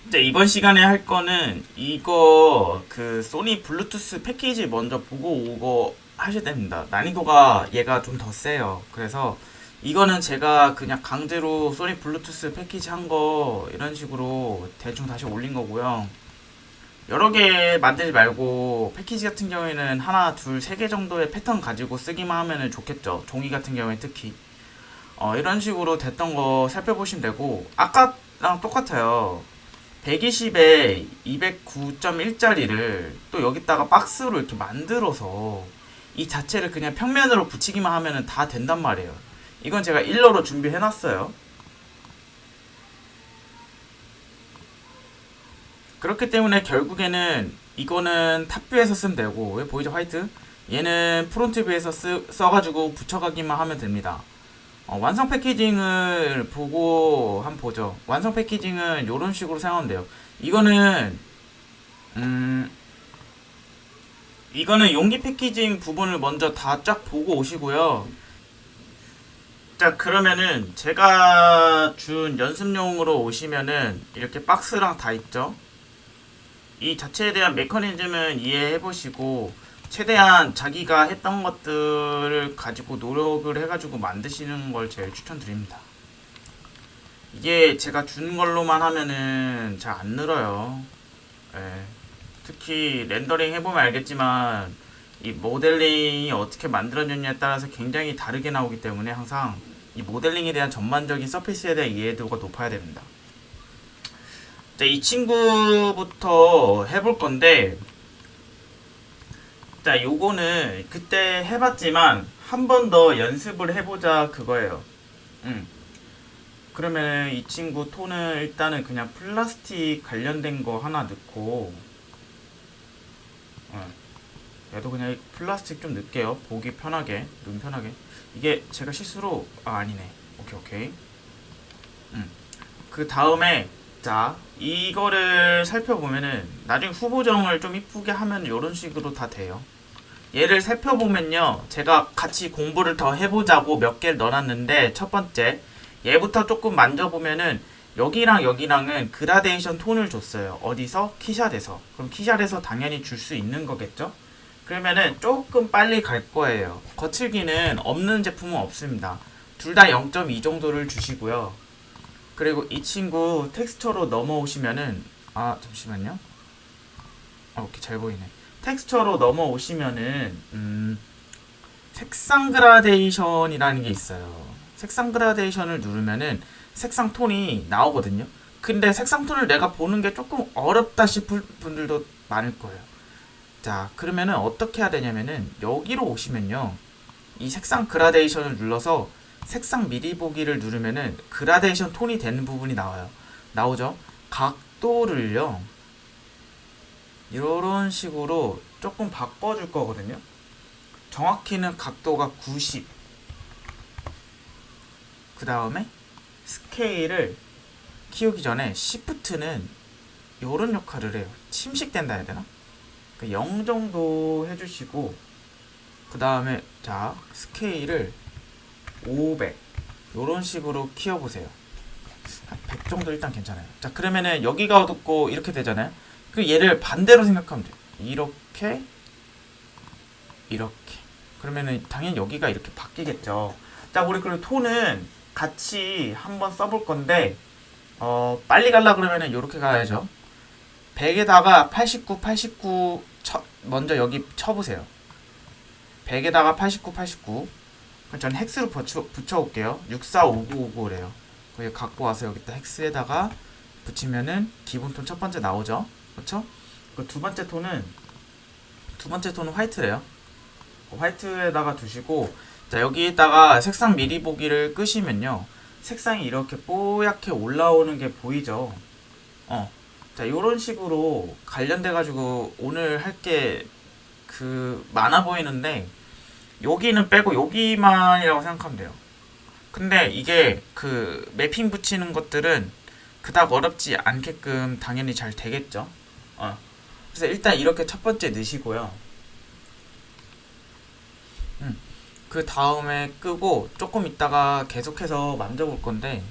이제 이번 시간에 할 거는 이거 그 소니 블루투스 패키지 먼저 보고 오고 하셔야 됩니다. 난이도가 얘가 좀 더 세요. 그래서 이거는 제가 그냥 강제로 소니 블루투스 패키지 한 거 이런 식으로 대충 다시 올린 거고요. 여러 개 만들지 말고 패키지 같은 경우에는 하나, 둘, 세 개 정도의 패턴 가지고 쓰기만 하면 좋겠죠. 종이 같은 경우에 특히. 이런 식으로 됐던 거 살펴보시면 되고 아까랑 똑같아요. 120에 209.1짜리를 또 여기다가 박스로 이렇게 만들어서 이 자체를 그냥 평면으로 붙이기만 하면 다 된단 말이에요. 이건 제가 일러로 준비해 놨어요. 그렇기 때문에 결국에는 이거는 탑뷰에서 쓰면 되고, 왜 보이죠 화이트? 얘는 프론트뷰에서 써가지고 붙여가기만 하면 됩니다. 완성 패키징을 보고 한번 보죠. 완성 패키징은 이런 식으로 사용하면 돼요. 이거는 음 이거는 용기 패키징 부분을 먼저 다 쫙 보고 오시고요. 자, 그러면은 제가 준 연습용으로 오시면은 이렇게 박스랑 다 있죠. 이 자체에 대한 메커니즘은 이해해 보시고 최대한 자기가 했던 것들을 가지고 노력을 해가지고 만드시는 걸 제일 추천드립니다. 이게 제가 준 걸로만 하면은 잘 안 늘어요. 예. 특히 렌더링 해보면 알겠지만 이 모델링이 어떻게 만들어졌냐에 따라서 굉장히 다르게 나오기 때문에 항상 이 모델링에 대한 전반적인 서피스에 대한 이해도가 높아야 됩니다. 자, 이 친구부터 해볼 건데, 자, 요거는 그때 해봤지만 한 번 더 연습을 해보자 그거예요. 음. 그러면 이 친구 톤은 일단은 그냥 플라스틱 관련된 거 하나 넣고, 어, 얘도 그냥 플라스틱 좀 넣을게요. 보기 편하게, 눈 편하게. 이게 제가 실수로, 아니네. 오케이, 오케이. 그 다음에, 자, 이거를 살펴보면은, 나중에 후보정을 좀 이쁘게 하면 이런 식으로 다 돼요. 얘를 살펴보면요. 제가 같이 공부를 더 해보자고 몇 개를 넣어놨는데, 첫 번째, 얘부터 조금 만져보면은, 여기랑 여기랑은 그라데이션 톤을 줬어요. 어디서? 키샷에서. 그럼 키샷에서 당연히 줄 수 있는 거겠죠? 그러면은 조금 빨리 갈 거예요. 거칠기는 없는 제품은 없습니다. 둘 다 0.2 정도를 주시고요. 그리고 이 친구 텍스처로 넘어오시면은, 잠시만요. 오케이, 잘 보이네. 텍스처로 넘어오시면은 색상 그라데이션이라는 게 있어요. 색상 그라데이션을 누르면은 색상 톤이 나오거든요. 근데 색상 톤을 내가 보는 게 조금 어렵다 싶을 분들도 많을 거예요. 자, 그러면은 어떻게 해야 되냐면은 여기로 오시면요. 이 색상 그라데이션을 눌러서 색상 미리 보기를 누르면은 그라데이션 톤이 되는 부분이 나와요. 나오죠? 각도를요. 이런 식으로 조금 바꿔줄 거거든요. 정확히는 각도가 90. 그 다음에 스케일을 키우기 전에 Shift는 이런 역할을 해요. 침식된다 해야 되나? 0 정도 해주시고 그 다음에 자 스케일을 500 이런 식으로 키워보세요. 한 100 정도 일단 괜찮아요. 자, 그러면은 여기가 어둡고 이렇게 되잖아요. 그 얘를 반대로 생각하면 돼요. 이렇게 이렇게. 그러면은 당연히 여기가 이렇게 바뀌겠죠. 자, 우리 그리고 톤은 같이 한번 써볼 건데 빨리 갈라 그러면은 이렇게 가야죠. 100에다가 89, 89 먼저 여기 쳐보세요. 100에다가 89, 89. 그럼 전 헥스로 붙여올게요. 645959래요. 거기 갖고 와서 여기다 헥스에다가 붙이면은 기본톤 첫 번째 나오죠. 그렇죠? 그 두 번째 톤은 화이트래요. 화이트에다가 두시고, 자, 여기에다가 색상 미리 보기를 끄시면요. 색상이 이렇게 뽀얗게 올라오는 게 보이죠? 자, 요런 식으로 관련돼가지고 오늘 할 게 많아 보이는데, 여기는 빼고 여기만이라고 생각하면 돼요. 근데 이게 매핑 붙이는 것들은 그닥 어렵지 않게끔 당연히 잘 되겠죠? 그래서 일단 이렇게 첫 번째 넣으시고요. 그 다음에 끄고 조금 있다가 계속해서 만져볼 건데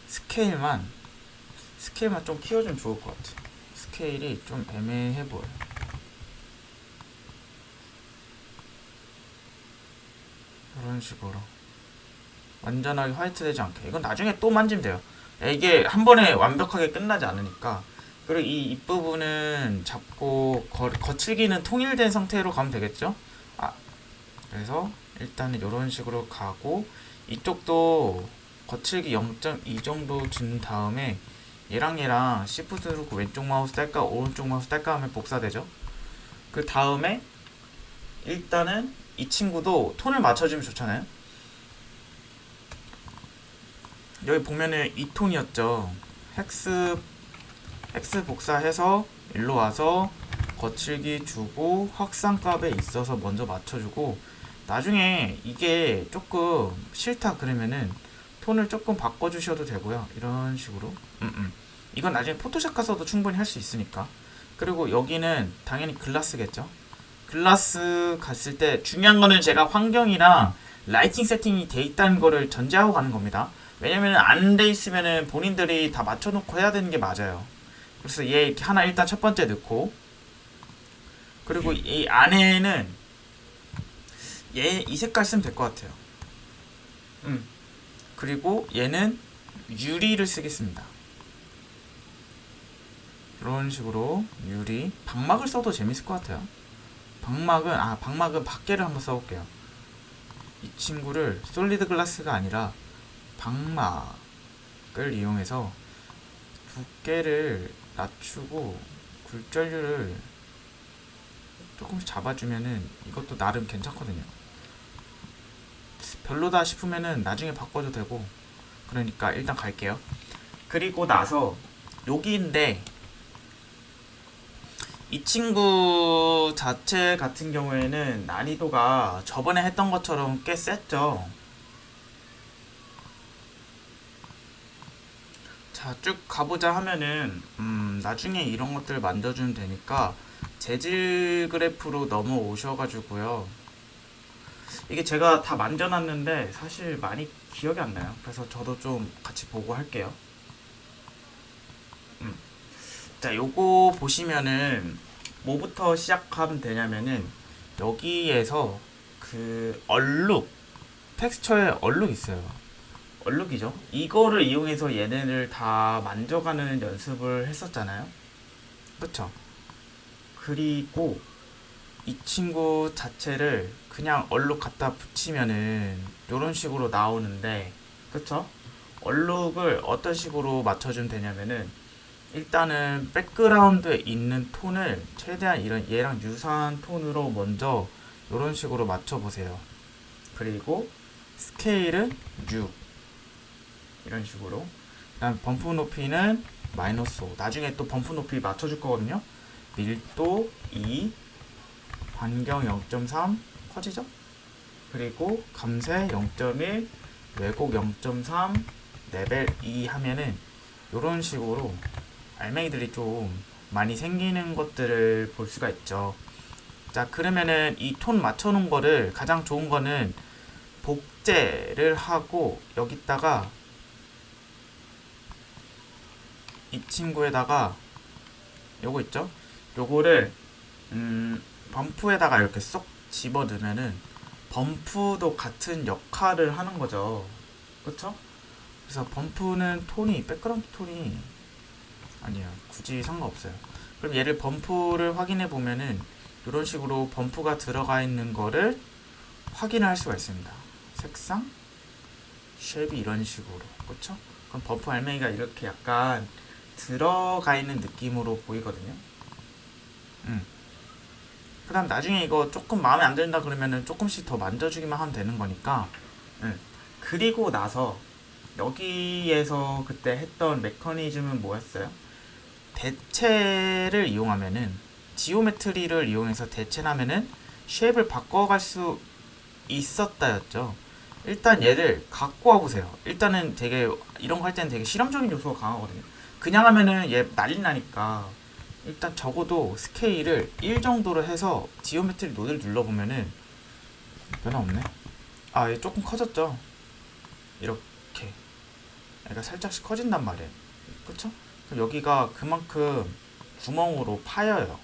스케일만 스케일만 좀 키워주면 좋을 것 같아. 스케일이 좀 애매해 보여. 이런 식으로 완전하게 화이트 되지 않게. 이건 나중에 또 만지면 돼요. 이게 한 번에 완벽하게 끝나지 않으니까. 그리고 이 윗부분은 잡고 거칠기는 통일된 상태로 가면 되겠죠? 그래서 일단은 이런 식으로 가고, 이쪽도 거칠기 0.2 정도 준 다음에 얘랑 시프트 누르고 왼쪽 마우스 딸까 오른쪽 마우스 딸까 하면 복사되죠. 그 다음에 일단은 이 친구도 톤을 맞춰주면 좋잖아요. 여기 보면은 이 톤이었죠. 헥스 복사해서 일로 와서 거칠기 주고 확산값에 있어서 먼저 맞춰주고, 나중에 이게 조금 싫다 그러면은 톤을 조금 바꿔주셔도 되고요. 이런 식으로. 이건 나중에 포토샵 가서도 충분히 할 수 있으니까. 그리고 여기는 당연히 글라스겠죠. 글라스 갔을 때 중요한 거는 제가 환경이랑 라이팅 세팅이 돼 있다는 거를 전제하고 가는 겁니다. 왜냐면 안 돼 있으면은 본인들이 다 맞춰놓고 해야 되는 게 맞아요. 그래서 얘 이렇게 하나 일단 첫 번째 넣고, 그리고 이 안에는 얘 이 색깔 쓰면 될 것 같아요. 그리고 얘는 유리를 쓰겠습니다. 이런 식으로 유리. 방막을 써도 재밌을 것 같아요. 방막은 밖에를 한번 써볼게요. 이 친구를 솔리드 글라스가 아니라 방막을 이용해서 두께를 낮추고 굴절률을 조금씩 잡아주면은 이것도 나름 괜찮거든요. 별로다 싶으면은 나중에 바꿔도 되고, 그러니까 일단 갈게요. 그리고 나서 여기인데, 이 친구 자체 같은 경우에는 난이도가 저번에 했던 것처럼 꽤 셌죠. 자, 쭉 가보자 하면은 나중에 이런 것들 만들어주면 되니까 재질 그래프로 넘어오셔가지고요. 이게 제가 다 만져놨는데 사실 많이 기억이 안 나요. 그래서 저도 좀 같이 보고 할게요. 자, 요거 보시면은 뭐부터 시작하면 되냐면은 여기에서 그 얼룩, 텍스처에 얼룩 있어요. 얼룩이죠. 이거를 이용해서 얘네를 다 만져가는 연습을 했었잖아요. 그쵸? 그리고 이 친구 자체를 그냥 얼룩 갖다 붙이면은 이런 식으로 나오는데, 그쵸? 얼룩을 어떤 식으로 맞춰주면 되냐면은, 일단은 백그라운드에 있는 톤을 최대한 이런 얘랑 유사한 톤으로 먼저 이런 식으로 맞춰보세요. 그리고 스케일은 6, 이런 식으로. 그다음 범프 높이는 마이너스 5. 나중에 또 범프 높이 맞춰줄 거거든요. 밀도 2, 반경 0.3, 커지죠? 그리고 감쇄 0.1, 왜곡 0.3, 레벨 2 하면은 이런 식으로 알맹이들이 좀 많이 생기는 것들을 볼 수가 있죠. 자, 그러면은 이 톤 맞춰놓은 거를 가장 좋은 거는 복제를 하고 여기다가 이 친구에다가 요거 있죠? 요거를 범프에다가 이렇게 쏙 집어 넣으면은 범프도 같은 역할을 하는 거죠. 그쵸? 그래서 범프는 톤이 백그라운드 톤이 아니에요. 굳이 상관없어요. 그럼 얘를 범프를 확인해 보면은 이런 식으로 범프가 들어가 있는 거를 확인을 할 수가 있습니다. 색상, 쉐입이 이런 식으로. 그쵸? 그럼 범프 알맹이가 이렇게 약간 들어가 있는 느낌으로 보이거든요. 그 다음 나중에 이거 조금 마음에 안 든다 그러면은 조금씩 더 만져주기만 하면 되는 거니까. 그리고 나서 여기에서 그때 했던 메커니즘은 뭐였어요? 대체를 이용하면은, 지오메트리를 이용해서 대체를 하면은 쉐입을 바꿔갈 수 있었다였죠. 일단 얘를 갖고 와보세요. 일단은 되게 이런 거 할 때는 되게 실험적인 요소가 강하거든요. 그냥 하면은 얘 난리 나니까 일단 적어도 스케일을 1 정도로 해서 지오메트리 노드를 눌러보면은 변화 없네. 얘 조금 커졌죠. 이렇게 얘가 살짝씩 커진단 말이에요. 그쵸? 여기가 그만큼 구멍으로 파여요.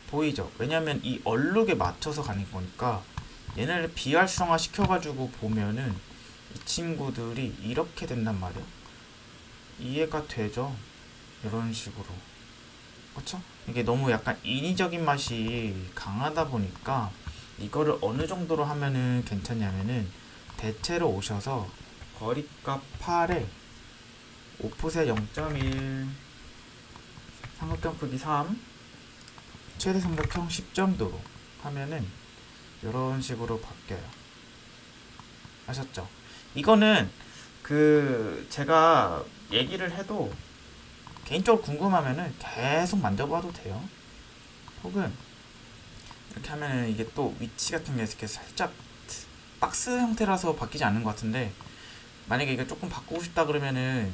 보이죠? 왜냐면 이 얼룩에 맞춰서 가는 거니까 얘네를 비활성화 시켜가지고 보면은 이 친구들이 이렇게 된단 말이야. 이해가 되죠? 이런 식으로. 그쵸? 이게 너무 약간 인위적인 맛이 강하다 보니까 이거를 어느 정도로 하면은 괜찮냐면은 대체로 오셔서 거리값 8에 오프셋 0.1 삼각형 크기 3 최대 삼각형 10 정도로 하면은 이런 식으로 바뀌어요. 아셨죠? 이거는 제가 얘기를 해도 개인적으로 궁금하면은 계속 만져봐도 돼요. 혹은 이렇게 하면은 이게 또 위치 같은 게 이렇게 살짝 박스 형태라서 바뀌지 않는 것 같은데, 만약에 이게 조금 바꾸고 싶다 그러면은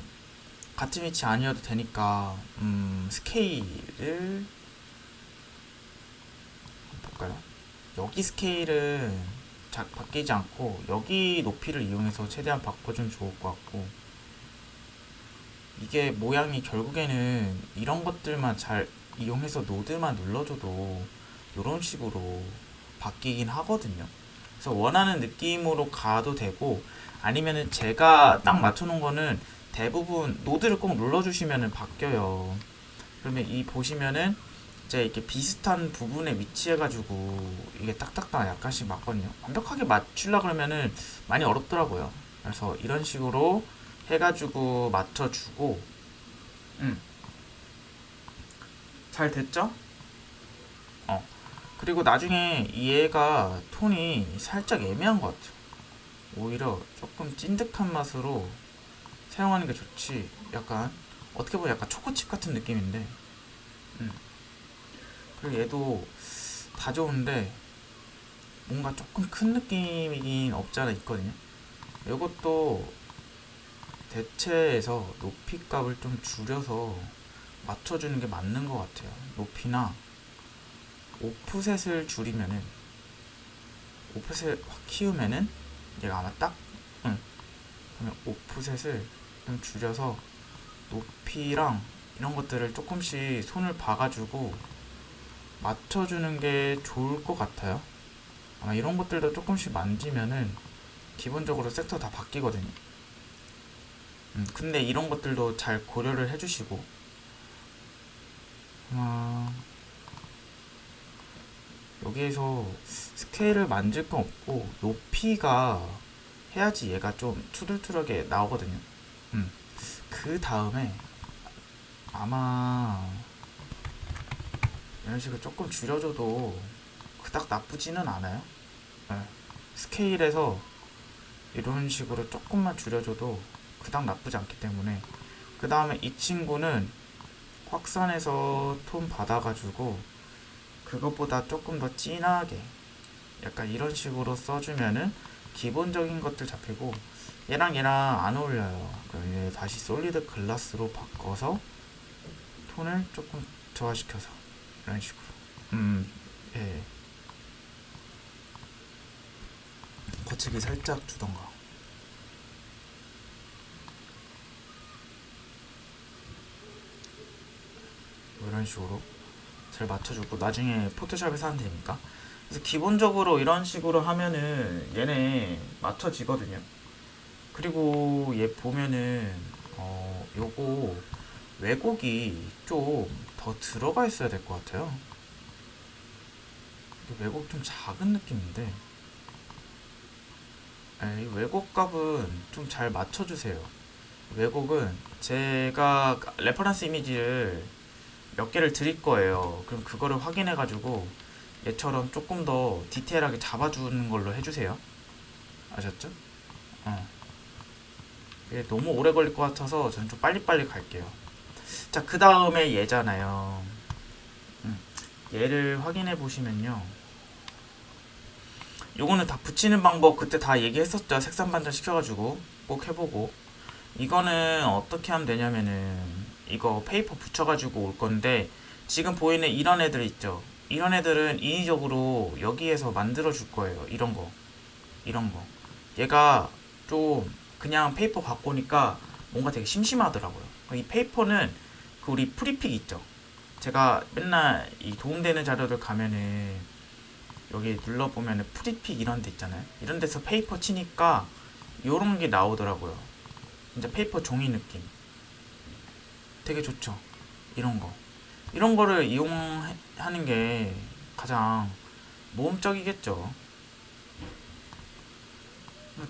같은 위치 아니어도 되니까 스케일을 볼까요? 여기 스케일은 바뀌지 않고 여기 높이를 이용해서 최대한 바꿔주면 좋을 것 같고, 이게 모양이 결국에는 이런 것들만 잘 이용해서 노드만 눌러줘도 이런 식으로 바뀌긴 하거든요. 그래서 원하는 느낌으로 가도 되고, 아니면은 제가 딱 맞춰놓은 거는 대부분 노드를 꼭 눌러주시면은 바뀌어요. 그러면 이 보시면은 이제 이렇게 비슷한 부분에 위치해가지고 이게 딱딱딱 약간씩 맞거든요. 완벽하게 맞추려 그러면은 많이 어렵더라고요. 그래서 이런 식으로 해가지고 맞춰주고, 잘 됐죠? 어. 그리고 나중에 얘가 톤이 살짝 애매한 것 같아요. 오히려 조금 찐득한 맛으로 사용하는 게 좋지. 약간 어떻게 보면 약간 초코칩 같은 느낌인데, 음. 그리고 얘도 다 좋은데 뭔가 조금 큰 느낌이긴 없지 않아 있거든요. 이것도 대체해서 높이 값을 좀 줄여서 맞춰주는 게 맞는 것 같아요. 높이나 오프셋을 줄이면은, 오프셋 확 키우면은 얘가 아마 딱, 응. 그러면 오프셋을 좀 줄여서 높이랑 이런 것들을 조금씩 손을 봐가지고 맞춰주는 게 좋을 것 같아요. 아마 이런 것들도 조금씩 만지면은 기본적으로 섹터 다 바뀌거든요. 근데 이런 것들도 잘 고려를 해주시고, 어, 여기에서 스케일을 만질 건 없고 높이가 해야지 얘가 좀 투둘투하게 나오거든요. 그 다음에 아마 이런 식으로 조금 줄여줘도 그닥 나쁘지는 않아요. 네. 스케일에서 이런 식으로 조금만 줄여줘도 그닥 나쁘지 않기 때문에, 그 다음에 이 친구는 확산해서 톤 받아가지고 그것보다 조금 더 진하게 약간 이런 식으로 써주면은 기본적인 것들 잡히고, 얘랑 안 어울려요. 그럼 다시 솔리드 글라스로 바꿔서 톤을 조금 저하시켜서 이런 식으로 예, 거치기 살짝 주던가 뭐 이런 식으로 잘 맞춰주고 나중에 포토샵에서 하면 되니까. 그래서 기본적으로 이런 식으로 하면은 얘네 맞춰지거든요. 그리고 얘 보면은 요거 왜곡이 좀 더 들어가 있어야 될 것 같아요. 왜곡 좀 작은 느낌인데, 이 왜곡 값은 좀 잘 맞춰주세요. 왜곡은 제가 레퍼런스 이미지를 몇 개를 드릴 거예요. 그럼 그거를 확인해가지고 얘처럼 조금 더 디테일하게 잡아주는 걸로 해주세요. 아셨죠? 어. 이게 너무 오래 걸릴 것 같아서 저는 좀 빨리빨리 갈게요. 자, 그 다음에 얘잖아요. 얘를 확인해 보시면요. 요거는 다 붙이는 방법 그때 다 얘기했었죠. 색상 반전 시켜가지고 꼭 해보고. 이거는 어떻게 하면 되냐면은 이거 페이퍼 붙여가지고 올 건데, 지금 보이는 이런 애들 있죠. 이런 애들은 인위적으로 여기에서 만들어 줄 거예요. 이런 거. 얘가 좀 그냥 페이퍼 갖고 오니까 뭔가 되게 심심하더라고요. 이 페이퍼는 그 우리 프리픽 있죠. 제가 맨날 이 도움되는 자료들 가면은 여기 눌러보면은 프리픽 이런 데 있잖아요. 이런 데서 페이퍼 치니까 요런 게 나오더라고요. 진짜 페이퍼 종이 느낌. 되게 좋죠. 이런 거. 이런 거를 이용하는 게 가장 모험적이겠죠.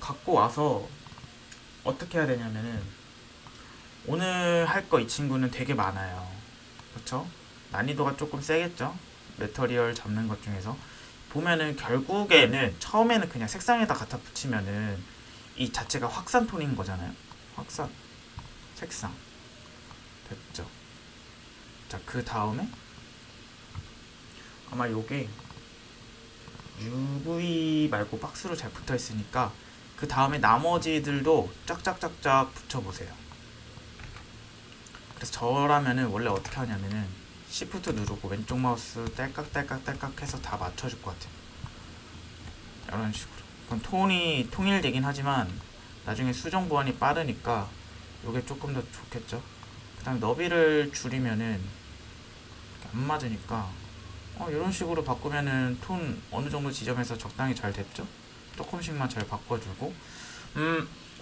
갖고 와서 어떻게 해야 되냐면은 오늘 할 거 이 친구는 되게 많아요. 그렇죠? 난이도가 조금 세겠죠? 매터리얼 잡는 것 중에서 보면은 결국에는 처음에는 그냥 색상에다 갖다 붙이면은 이 자체가 확산 톤인 거잖아요. 확산 색상 됐죠? 자, 그 다음에 아마 요게 UV 말고 박스로 잘 붙어 있으니까 그 다음에 나머지들도 쫙쫙쫙쫙 붙여보세요. 그래서 저라면은 원래 어떻게 하냐면은 Shift 누르고 왼쪽 마우스 딸깍딸깍딸깍 해서 다 맞춰줄 것 같아요. 이런 식으로. 그럼 톤이 통일되긴 하지만 나중에 수정 보완이 빠르니까 이게 조금 더 좋겠죠. 그 다음에 너비를 줄이면은 안 맞으니까 이런 식으로 바꾸면은 톤 어느 정도 지점에서 적당히 잘 됐죠. 조금씩만 잘 바꿔주고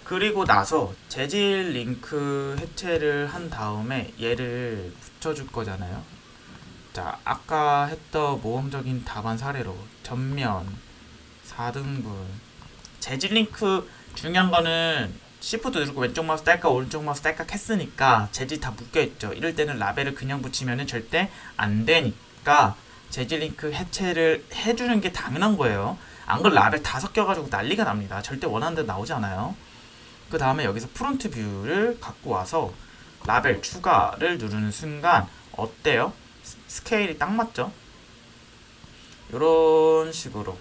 그리고 나서 재질 링크 해체를 한 다음에 얘를 붙여줄 거잖아요. 자, 아까 했던 모험적인 답안 사례로 전면 4등분 재질 링크 중요한 거는 Shift 누르고 왼쪽 마우스 딸깍 오른쪽 마우스 딸깍 했으니까 재질 다 묶여있죠. 이럴 때는 라벨을 그냥 붙이면 절대 안 되니까 재질 링크 해체를 해주는 게 당연한 거예요. 안 그러면 라벨 다 섞여가지고 난리가 납니다. 절대 원하는 대로 나오지 않아요. 그 다음에 여기서 프론트 뷰를 갖고 와서 라벨 추가를 누르는 순간 어때요? 스케일이 딱 맞죠? 이런 식으로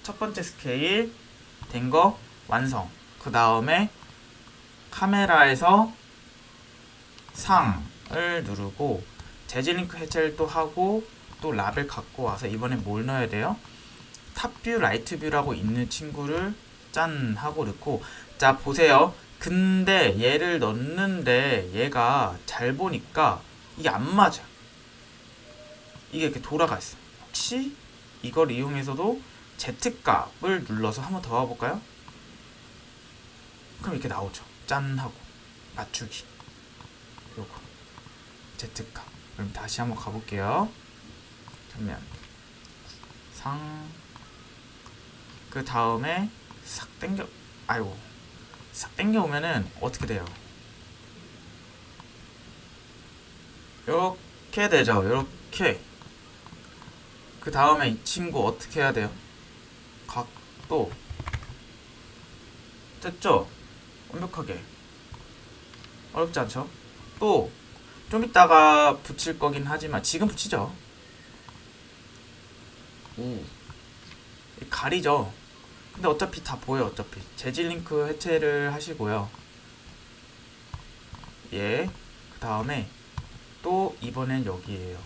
첫 번째 스케일 된 거 완성. 그 다음에 카메라에서 상을 누르고 재질 링크 해체를 또 하고 또 라벨 갖고 와서 이번엔 뭘 넣어야 돼요? 탑뷰, 라이트 뷰라고 있는 친구를 짠 하고 넣고 자 보세요. 근데 얘를 넣는데 얘가 잘 보니까 이게 안 맞아. 이게 이렇게 돌아가 있어. 혹시 이걸 이용해서도 Z값을 눌러서 한번 더 와볼까요? 그럼 이렇게 나오죠. 짠 하고 맞추기. 요거 Z값. 그럼 다시 한번 가볼게요. 전면 상. 그 다음에 싹 당겨. 아이고. 싹 당겨 오면은 어떻게 돼요? 이렇게 되죠. 이렇게. 그 다음에 이 친구 어떻게 해야 돼요? 각도 됐죠? 완벽하게 어렵지 않죠? 또 좀 이따가 붙일 거긴 하지만 지금 붙이죠. 가리죠. 근데 어차피 다 보여. 어차피 재질 링크 해체를 하시고요. 예. 그 다음에 또 이번엔 여기에요.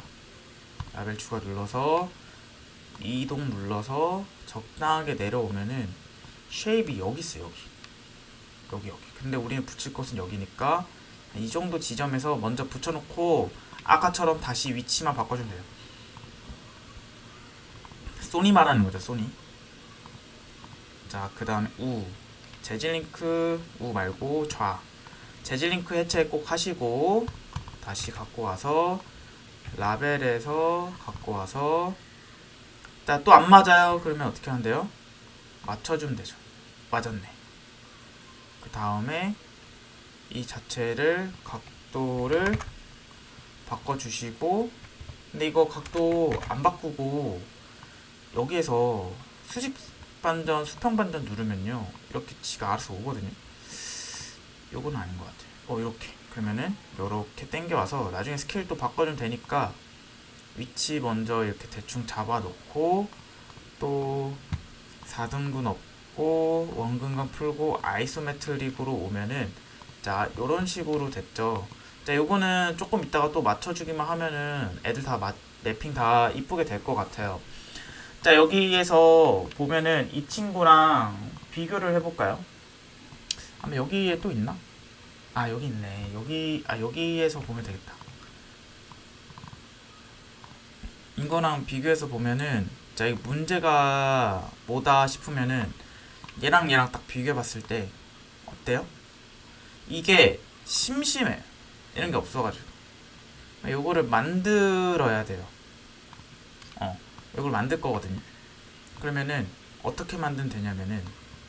라벨 추가 눌러서 이동 눌러서 적당하게 내려오면은 쉐입이 여기 있어. 여기. 근데 우리는 붙일 것은 여기니까 이 정도 지점에서 먼저 붙여놓고 아까처럼 다시 위치만 바꿔주면 돼요. 소니 말하는 거죠. 소니. 자, 그 다음에 재질 링크 말고 좌. 재질 링크 해체 꼭 하시고 다시 갖고 와서 라벨에서 갖고 와서 또 안 맞아요. 그러면 어떻게 하는데요? 맞춰주면 되죠. 맞았네. 그 다음에 이 자체를 각도를 바꿔주시고 근데 이거 각도 안 바꾸고 여기에서 수직 반전, 수평 반전 누르면요 이렇게 지가 알아서 오거든요. 요건 아닌 것 같아요. 이렇게 그러면은 요렇게 당겨와서 나중에 스케일 또 바꿔주면 되니까 위치 먼저 이렇게 대충 잡아놓고 또 4등분 없고 원근감 풀고 아이소메트릭으로 오면은 자 요런 식으로 됐죠. 자 요거는 조금 이따가 또 맞춰주기만 하면은 애들 다 맵핑 다 이쁘게 될 것 같아요. 자 여기에서 보면은 이 친구랑 비교를 해볼까요? 아마 여기에 또 있나? 아, 여기 있네. 여기에서 보면 되겠다. 이거랑 비교해서 보면은, 자, 이 문제가 뭐다 싶으면은, 얘랑 딱 비교해 봤을 때, 어때요? 이게 심심해. 이런 게 없어가지고. 요거를 만들어야 돼요. 요걸 만들 거거든요. 그러면은, 어떻게 만들면 되냐면은,